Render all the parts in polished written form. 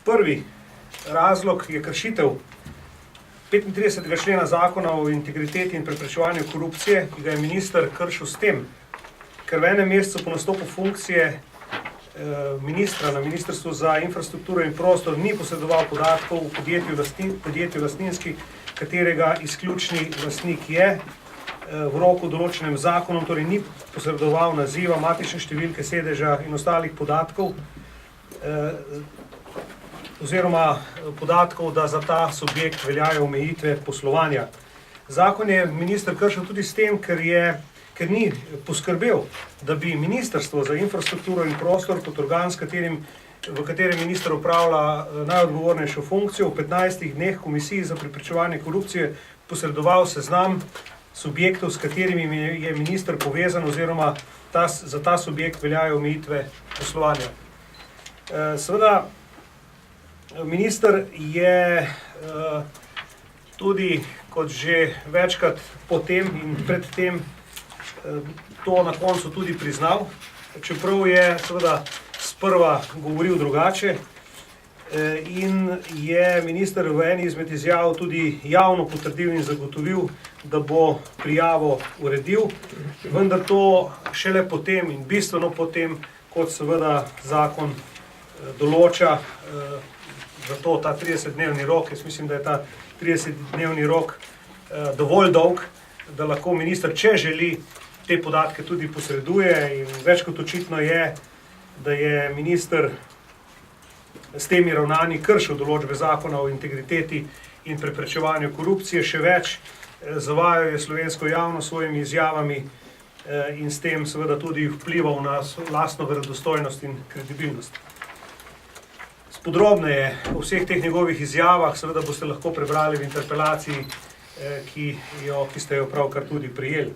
Prvi razlog je kršitev 35. člena zakona o integriteti in preprečevanju korupcije, ki ga je minister kršil s tem, ker v enem mesecu po nastopu funkcije ministra na Ministrstvu za infrastrukturo in prostor ni posredoval podatkov v podjetju lastninski, katerega izključni lastnik je v roku določenem zakonom, torej ni posredoval naziva, matične številke, sedeža in ostalih podatkov, oziroma podatkov, da za ta subjekt veljajo omejitve poslovanja. Zakon je minister kršil tudi s tem, ker ni poskrbel, da bi Ministrstvo za infrastrukturo in prostor kot organ, v katerem minister upravlja najodgovornejšo funkcijo, v 15 dneh komisiji za preprečevanje korupcije posredoval seznam subjektov, s katerimi je minister povezan, oziroma za ta subjekt veljajo omejitve poslovanja. Seveda, minister je tudi, kot že večkrat potem in predtem, to na koncu tudi priznal, čeprav je seveda sprva govoril drugače in je minister v eni izmed izjav tudi javno potrdil in zagotovil, da bo prijavo uredil, vendar to šele potem in bistveno potem, kot seveda zakon določa za to ta 30-dnevni rok. Jaz mislim, da je ta 30-dnevni rok dovolj dolg, da lahko minister, če želi, te podatke tudi posreduje, in več kot očitno je, da je minister s temi ravnanji kršil določbe zakona o integriteti in preprečevanju korupcije. Še več, zavajal je slovensko javnost s svojimi izjavami in s tem seveda tudi vplival na lastno verodostojnost in kredibilnost. Podrobneje o vseh teh njegovih izjavah seveda boste lahko prebrali v interpelaciji, ki ste jo pravkar tudi prijeli.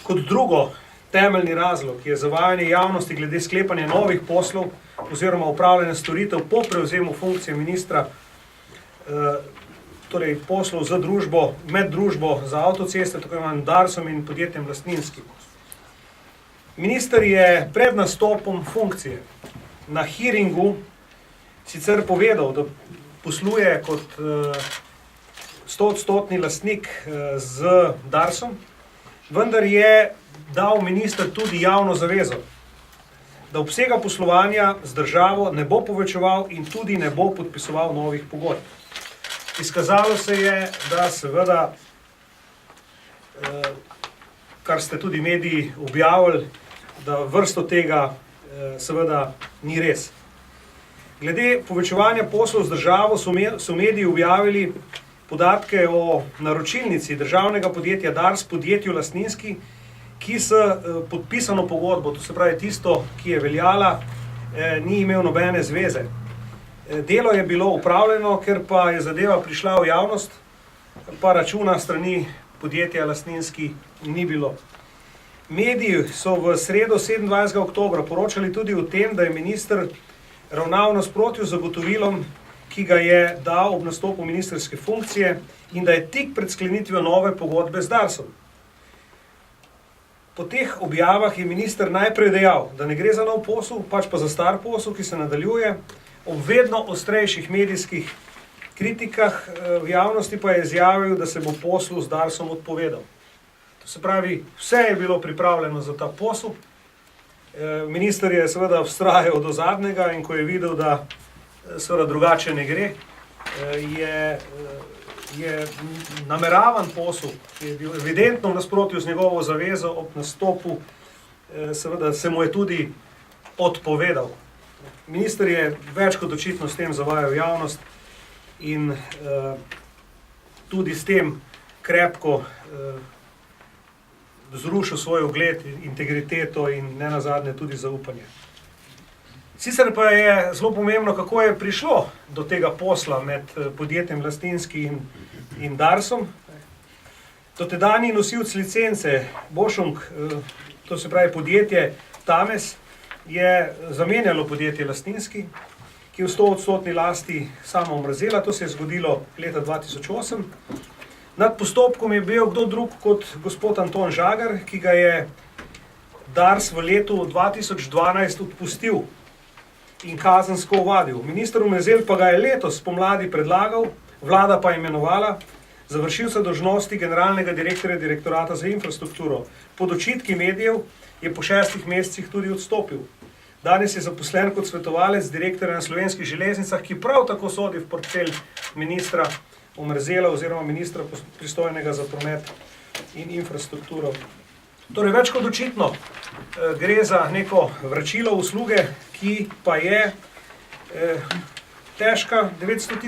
Kot drugo, temeljni razlog je zavajanje javnosti glede sklepanja novih poslov oziroma upravljanja storitev po prevzemu funkcije ministra, torej poslov za družbo, med družbo za avtoceste, tako imenovanim Darsom in podjetjem lastninski. Minister je pred nastopom funkcije na hearingu sicer povedal, da posluje kot 100-odstotni lastnik z Darsom, vendar je dal minister tudi javno zavezo, da obsega poslovanja z državo ne bo povečeval in tudi ne bo podpisoval novih pogodb. Izkazalo se je, da seveda, kar ste tudi mediji objavili, da vrsto tega seveda ni res. Glede povečevanja poslov z državo so mediji objavili podatke o naročilnici državnega podjetja Dars, podjetju lastninski, ki s podpisano pogodbo, to se pravi tisto, ki je veljala, ni imel nobene zveze. Delo je bilo upravljeno, ker pa je zadeva prišla v javnost, pa računa strani podjetja lastninski ni bilo. Mediji so v sredo 27. oktobra poročali tudi o tem, da je minister ravnal v nasprotju z zagotovilom, ki ga je dal ob nastopu ministrske funkcije, in da je tik pred sklenitvijo nove pogodbe z Darsom. Po teh objavah je minister najprej dejal, da ne gre za nov posel, pač pa za star posel, ki se nadaljuje, ob vedno ostrejših medijskih kritikah v javnosti pa je izjavil, da se bo poslu z Darsom odpovedal. To se pravi, vse je bilo pripravljeno za ta posel. Minister je seveda vztrajal do zadnjega in ko je videl, da seveda drugače ne gre, je nameravan posel, ki je bil evidentno v nasprotju z njegovo zavezo ob nastopu, seveda se mu je tudi odpovedal. Minister je več kot očitno s tem zavajal javnost in tudi s tem krepko zrušil svoj ugled, integriteto in nenazadnje tudi zaupanje. Sicer pa je zelo pomembno, kako je prišlo do tega posla med podjetjem lastninski in Darsom. Dotedanji nosilec licence Bošung, to se pravi podjetje Tames, je zamenjalo podjetje lastninski, ki je v 100-odstotni lasti Samo Mrazela. To se je zgodilo leta 2008. Nad postopkom je bil kdo drug kot gospod Anton Žagar, ki ga je Dars v letu 2012 odpustil in kazensko ovadil. Minister Omerzel pa ga je letos pomladi predlagal, vlada pa imenovala za vršilca dolžnosti generalnega direktorja Direktorata za infrastrukturo. Pod očitki medijev je po 6 mesecih tudi odstopil. Danes je zaposlen kot svetovalec direktorja na Slovenskih železnicah, ki prav tako sodi v portfelj ministra Omerzela oziroma ministra pristojnega za promet in infrastrukturo. Torej, več kot očitno gre za neko vračilo usluge, ki pa je težka 900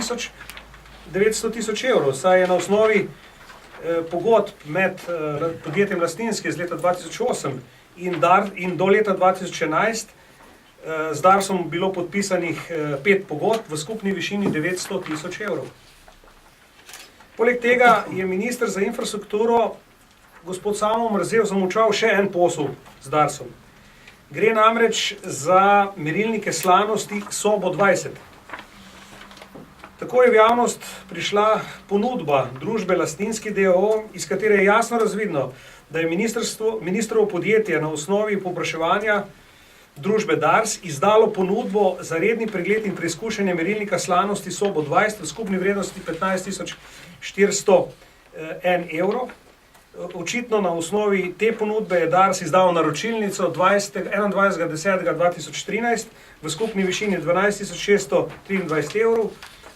tisoč evrov, saj je na osnovi pogodb med podjetjem Lastinski iz leta 2008 in do leta 2011 z Darsom bilo podpisanih 5 pogodb v skupni višini 900 tisoč evrov. Poleg tega je minister za infrastrukturo gospod Samo Omerzel zamolčal še en posel z Darsom. Gre namreč za merilnike slanosti Sobo 20. Tako je v javnost prišla ponudba družbe Lastinski d.o.o., iz katere je jasno razvidno, da je ministrovo podjetje na osnovi povpraševanja družbe Dars izdalo ponudbo za redni pregled in preizkušanje merilnika slanosti Sobo 20 v skupni vrednosti 15.401 evrov. Očitno na osnovi te ponudbe je Dars izdal naročilnico 21.10.2013 v skupni višini 12.623 evrov.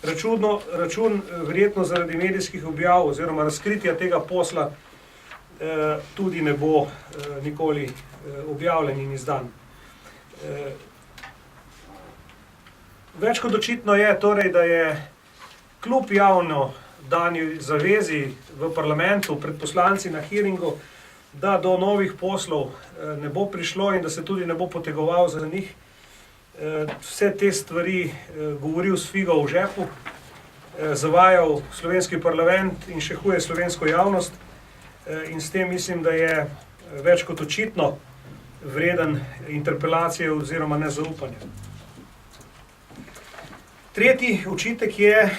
Račun verjetno zaradi medijskih objav oziroma razkritja tega posla tudi ne bo nikoli objavljen in izdan. Več kot očitno je torej, da je kljub javno dani zavezi v parlamentu pred poslanci na hearingu, da do novih poslov ne bo prišlo in da se tudi ne bo potegoval za njih. Vse te stvari govoril s figo v žepu, zavajal slovenski parlament in še huje slovensko javnost in s tem mislim, da je več kot očitno vreden interpelacije oziroma nezaupanja. Tretji očitek je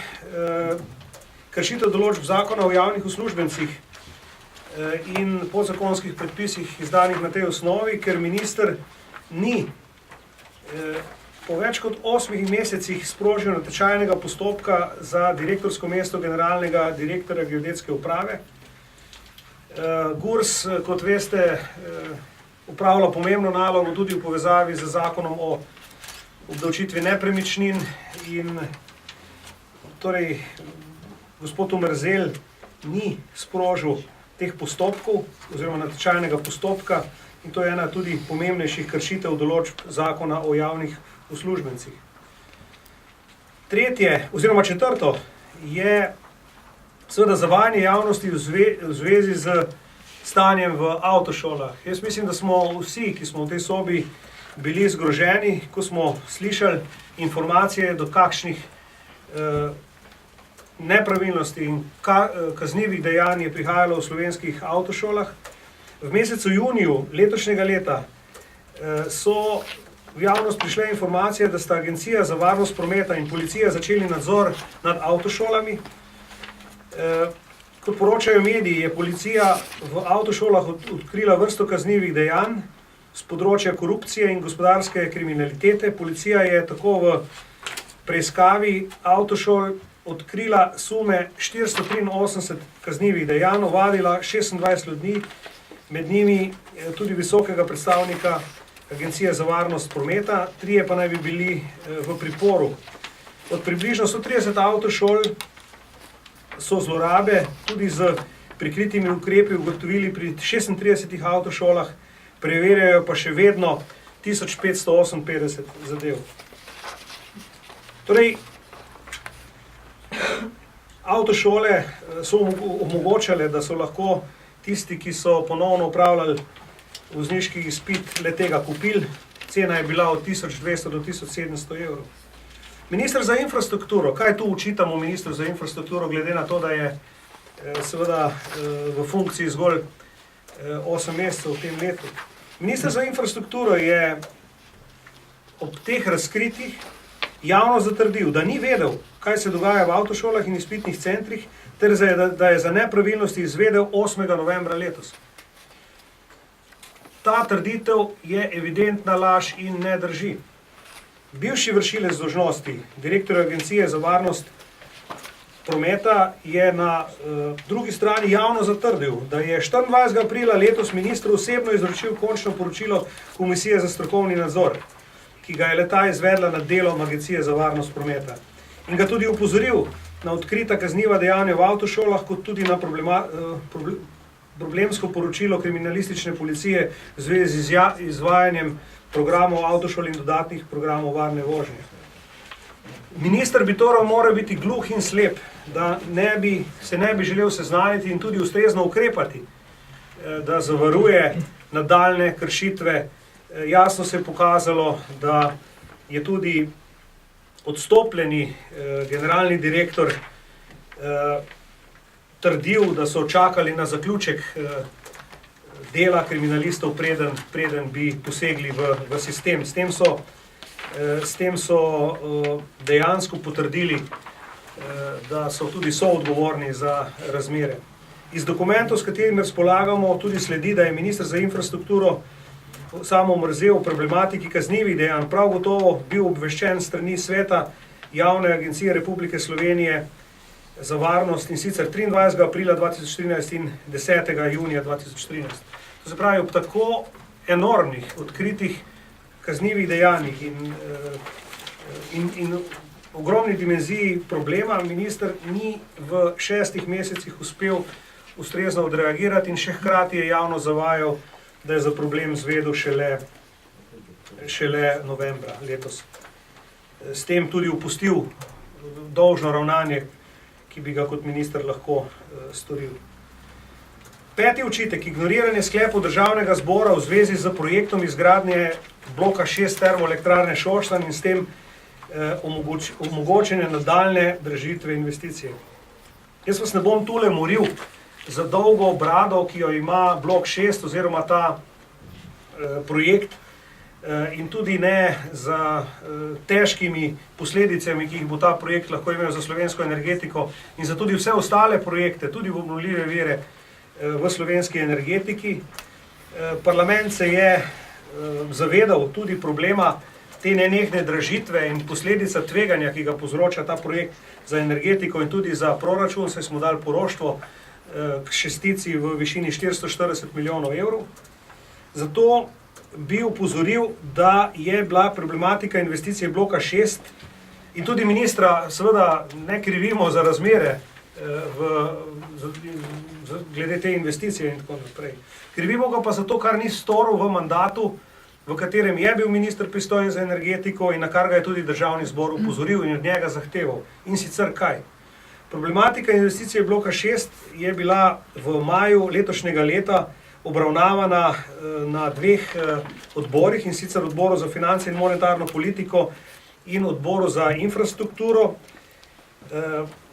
kršitev določb zakona o javnih uslužbencih in podzakonskih predpisih izdanih na tej osnovi, ker minister ni po več kot 8 mesecih sprožil natečajnega postopka za direktorsko mesto generalnega direktorja geodetske uprave. GURS, kot veste, upravlja pomembno nalogo tudi v povezavi z zakonom o obdavčitvi nepremičnin in torej gospod Omerzel ni sprožil teh postopkov oziroma natečajnega postopka in to je ena tudi pomembnejših kršitev določb zakona o javnih uslužbencih. Tretje oziroma četrto je seveda zavajanje javnosti v zvezi z stanjem v avtošolah. Jaz mislim, da smo vsi, ki smo v tej sobi bili zgroženi, ko smo slišali informacije, do kakšnih nepravilnosti in kaznivih dejanj je prihajalo v slovenskih avtošolah. V mesecu juniju letošnjega leta so v javnost prišle informacije, da sta Agencija za varnost prometa in policija začeli nadzor nad avtošolami. Kot poročajo mediji, je policija v avtošolah odkrila vrsto kaznivih dejanj z področja korupcije in gospodarske kriminalitete. Policija je tako v preiskavi avtošol odkrila sume 483 kaznivih dejanj, ovadila 26 ljudi, med njimi tudi visokega predstavnika Agencije za varnost prometa, 3 pa naj bi bili v priporu. Od približno 130 avtošol so zlorabe tudi z prikritimi ukrepi ugotovili pri 36 avtošolah, preverjajo pa še vedno 1558 zadev. Torej, avtošole so omogočale, da so lahko tisti, ki so ponovno upravljali vozniški izpit, le tega kupili. Cena je bila od 1200 do 1700 evrov. Minister za infrastrukturo, kaj tu učitamo ministru za infrastrukturo, glede na to, da je seveda v funkciji zgolj 8 mesecev v tem letu. Minister za infrastrukturo je ob teh razkritjih javno zatrdil, da ni vedel, kaj se dogaja v avtošolah in izpitnih centrih, ter da je za nepravilnosti izvedel 8. novembra letos. Ta trditev je evidentna laž in ne drži. Bivši vršilec dolžnosti direktorja Agencije za varnost prometa je na drugi strani javno zatrdil, da je 24. aprila letos ministru osebno izročil končno poročilo Komisije za strokovni nadzor, ki ga je le-ta izvedla nad delom Agencije za varnost prometa. In ga tudi opozoril na odkrita kazniva dejanja v avtošolah, kot tudi na problemsko poročilo kriminalistične policije v zvezi z izvajanjem programov avtošol in dodatnih programov varne vožnje. Minister bi torej moral biti gluh in slep, da se ne bi želel seznaniti in tudi ustrezno ukrepati, da zavaruje nadaljne kršitve. Jasno se je pokazalo, da je tudi odstopljeni generalni direktor trdil, da so čakali na zaključek dela kriminalistov, preden bi posegli v sistem. S tem so dejansko potrdili, da so tudi soodgovorni za razmere. Iz dokumentov, s katerimi razpolagamo, tudi sledi, da je minister za infrastrukturo samo mrzel v problematiki kaznivih dejanj, prav gotovo bil obveščen strani sveta Javne agencije Republike Slovenije za varnost, in sicer 23. aprila 2013 in 10. junija 2013. To se pravi, ob tako enormnih, odkritih kaznivih dejanjih in ogromni dimenziji problema, minister ni v 6 mesecih uspel ustrezno odreagirati in še hkrati je javno zavajal, da je za problem zvedel šele novembra letos. S tem tudi opustil dolžno ravnanje, ki bi ga kot minister lahko storil. 5. očitek, ignoriranje sklepov Državnega zbora v zvezi z projektom izgradnje bloka 6 termoelektrarne Šoštanj in s tem omogočene nadaljne dražitve investicije. Jaz vas ne bom tule moril za dolgo brado, ki jo ima blok 6 oziroma ta projekt, in tudi ne za težkimi posledicami, ki jih bo ta projekt lahko imel za slovensko energetiko in za tudi vse ostale projekte, tudi v obnovljive vire v slovenski energetiki. Parlament se je zavedal tudi problema te nenehne dražitve in posledica tveganja, ki ga povzroča ta projekt za energetiko in tudi za proračun, saj smo dali poroštvo k šestici v višini 440 milijonov evrov. Zato bi upozoril, da je bila problematika investicije bloka 6 in tudi ministra seveda ne krivimo za razmere glede te investicije in tako naprej. Krivimo ga pa za to, kar ni storil v mandatu, v katerem je bil minister pristojen za energetiko in na kar ga je tudi Državni zbor upozoril in od njega zahteval. In sicer kaj? Problematika investicije bloka 6 je bila v maju letošnjega leta obravnavana na 2 odborih, in sicer odboru za finance in monetarno politiko in odboru za infrastrukturo.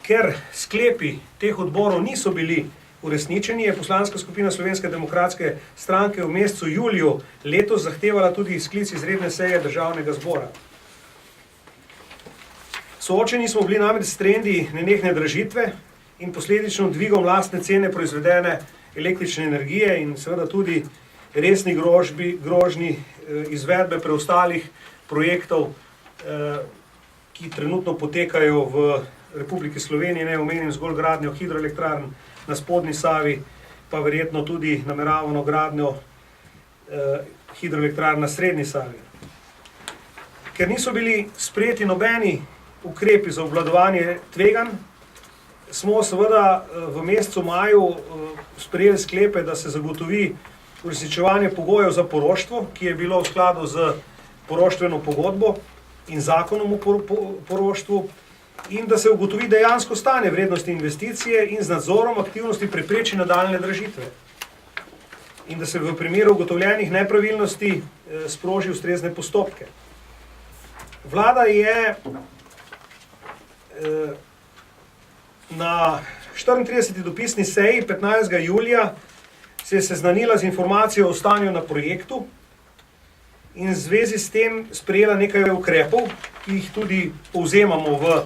Ker sklepi teh odborov niso bili uresničeni, je poslanska skupina Slovenske demokratske stranke v mesecu juliju letos zahtevala tudi sklic izredne seje Državnega zbora. Soočeni smo bili namreč s trendi nenehne dražitve in posledično dvigom lastne cene proizvedene električne energije in seveda tudi resni grožnji izvedbe preostalih projektov, ki trenutno potekajo v Republiki Sloveniji, ne omenim zgolj gradnjo hidroelektrarn na spodnji Savi, pa verjetno tudi nameravano gradnjo hidroelektrarn na srednji Savi. Ker niso bili sprejeti nobeni ukrepi za obvladovanje tveganj, smo seveda v mesecu maju sprejeli sklepe, da se zagotovi uresničevanje pogojev za poroštvo, ki je bilo v skladu z poroštveno pogodbo in zakonom o poroštvu, in da se ugotovi dejansko stanje vrednosti investicije in z nadzorom aktivnosti prepreči nadaljne dražitve. In da se v primeru ugotovljenih nepravilnosti sproži ustrezne postopke. Vlada je na 34. dopisni seji 15. julija se je seznanila z informacijo o stanju na projektu in v zvezi s tem sprejela nekaj ukrepov, ki jih tudi povzemamo v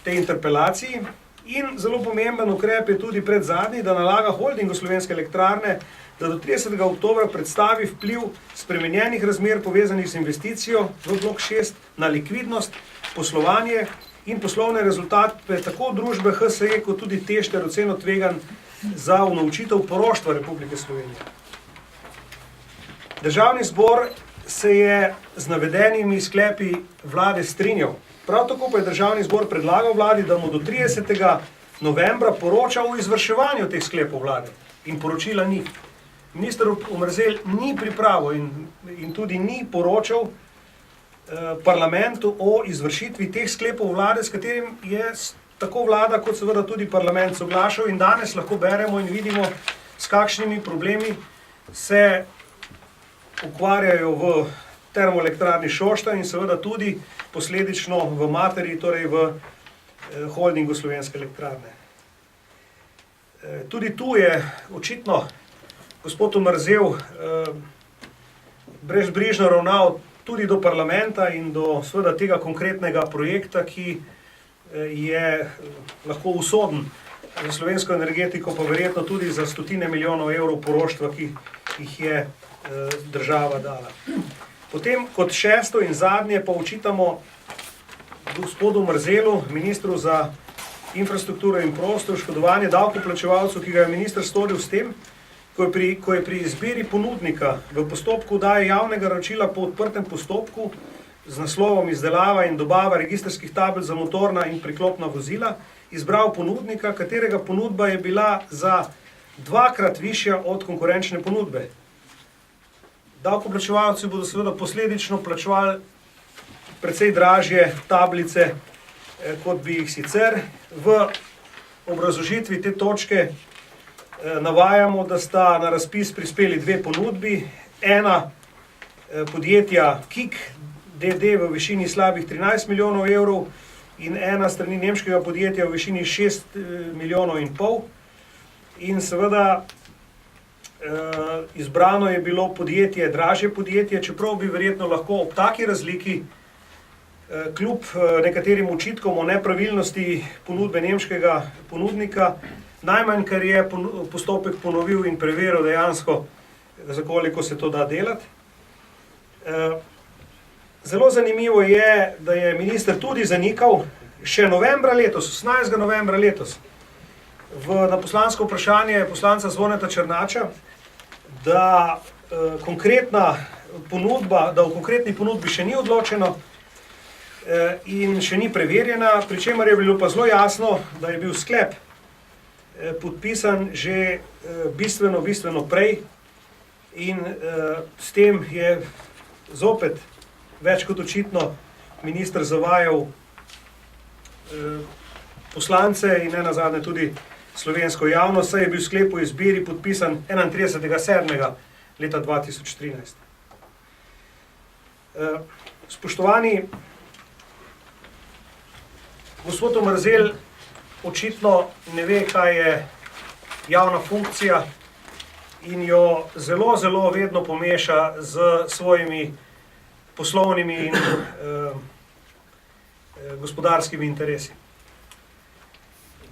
tej interpelaciji. In zelo pomemben ukrep je tudi predzadnji, da nalaga holdingu Slovenske elektrarne, da do 30. oktobra predstavi vpliv spremenjenih razmer povezanih z investicijo v blok 6 na likvidnost, poslovanje in poslovne rezultate tako družbe HSE kot tudi TEŠ ter oceno tveganj za unovčitev poroštva Republike Slovenije. Državni zbor se je z navedenimi sklepi vlade strinjal. Prav tako pa je državni zbor predlagal vladi, da mu do 30. novembra poroča o izvrševanju teh sklepov vlade. In poročila ni. Minister Omerzel ni pripravil in tudi ni poročal parlamentu o izvršitvi teh sklepov vlade, s katerim je tako vlada kot seveda tudi parlament soglašal, in danes lahko beremo in vidimo, s kakšnimi problemi se ukvarjajo v termoelektrarni Šoštanj in seveda tudi posledično v materi, torej v holdingu Slovenske elektrarne. Tudi tu je očitno gospod Omerzel brezbrižno ravnal tudi do parlamenta in do seveda tega konkretnega projekta, ki je lahko usoden za slovensko energetiko, pa verjetno tudi za stotine milijonov evrov poroštva, ki jih je država dala. Potem kot šesto in zadnje pa očitamo gospodu Omerzelu, ministru za infrastrukturo in prostor, škodovanje davkoplačevalcev, ki ga je minister storil s tem, ko je pri izbiri ponudnika v postopku daje javnega naročila po odprtem postopku z naslovom izdelava in dobava registrskih tabel za motorna in priklopna vozila, izbral ponudnika, katerega ponudba je bila za 2-krat višja od konkurenčne ponudbe. Davkoplačevalci bodo seveda posledično plačevali precej dražje tablice, kot bi jih sicer. V obrazložitvi te točke navajamo, da sta na razpis prispeli 2 ponudbi. Ena podjetja KIK DD v višini slabih 13 milijonov evrov in ena strani nemškega podjetja v višini 6,5 milijonov. In seveda izbrano je bilo podjetje, dražje podjetje, čeprav bi verjetno lahko ob taki razliki kljub nekaterim očitkom o nepravilnosti ponudbe nemškega ponudnika, najmanj, kar je postopek ponovil in preveril dejansko, za koliko se to da delati. Zelo zanimivo je, da je minister tudi zanikal še novembra letos, 18. novembra letos, na poslansko vprašanje poslanca Zvoneta Černača, da konkretna ponudba, da v konkretni ponudbi še ni odločeno in še ni preverjena, pri čemer je bilo pa zelo jasno, da je bil sklep podpisan že bistveno prej in s tem je zopet več kot očitno minister zavajal poslance in nenazadnje tudi slovensko javnost, saj je bil sklep o izbiri podpisan 31.7. leta 2013. Spoštovani, gospod Omerzel očitno ne ve, kaj je javna funkcija in jo zelo vedno pomeša z svojimi poslovnimi in gospodarskimi interesi.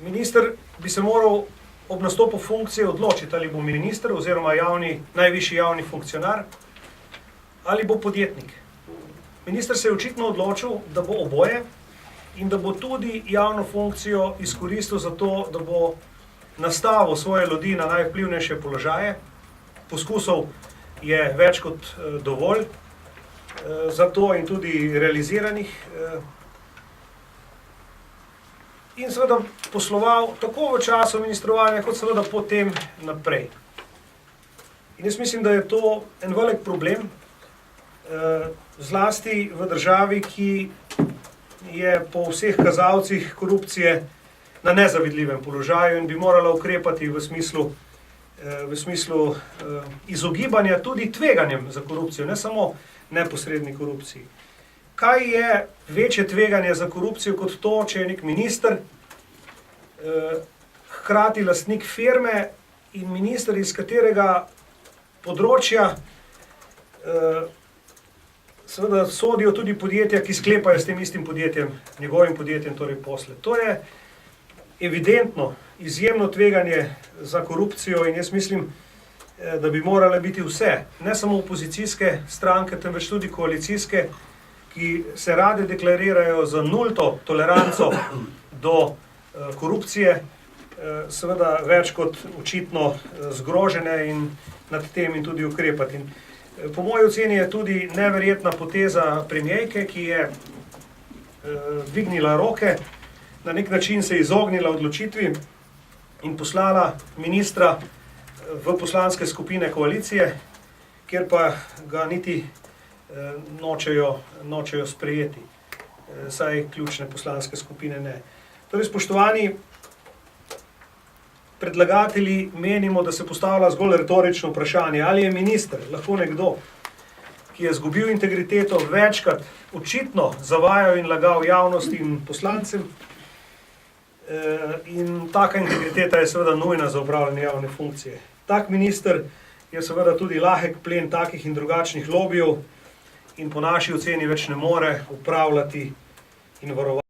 Minister bi se moral ob nastopu funkcije odločiti, ali bo minister oziroma najvišji javni funkcionar ali bo podjetnik. Minister se je očitno odločil, da bo oboje in da bo tudi javno funkcijo izkoristil za to, da bo nastavil svoje ljudi na najvplivnejše položaje. Poskusov je več kot dovolj za to in tudi realiziranih. In seveda posloval tako v času ministrovanja, kot seveda potem naprej. In jaz mislim, da je to en velik problem, zlasti v državi, ki je po vseh kazalcih korupcije na nezavidljivem položaju in bi morala ukrepati v smislu izogibanja tudi tveganjem za korupcijo, ne samo neposredni korupciji. Kaj je večje tveganje za korupcijo kot to, če je nek minister, hkrati lastnik firme in minister, iz katerega področja seveda sodijo tudi podjetja, ki sklepajo s tem istim podjetjem, njegovim podjetjem, torej posle. To je evidentno izjemno tveganje za korupcijo in jaz mislim, da bi morale biti vse, ne samo opozicijske stranke, temveč tudi koalicijske, ki se rade deklarirajo za nulto toleranco do korupcije, seveda več kot očitno zgrožene in nad tem in tudi ukrepati. In po moji oceni je tudi neverjetna poteza premierke, ki je dvignila roke, na nek način se izognila odločitvi in poslala ministra v poslanske skupine koalicije, kjer pa ga niti nočejo sprejeti, saj ključne poslanske skupine ne. Torej, spoštovani predlagatelji, menimo, da se postavlja zgolj retorično vprašanje, ali je minister lahko nekdo, ki je izgubil integriteto, večkrat očitno zavajal in lagal javnosti in poslancem, in taka integriteta je seveda nujna za opravljanje javne funkcije. Tak minister je seveda tudi lahek plen takih in drugačnih lobijev in po naši oceni več ne more upravljati in varovati.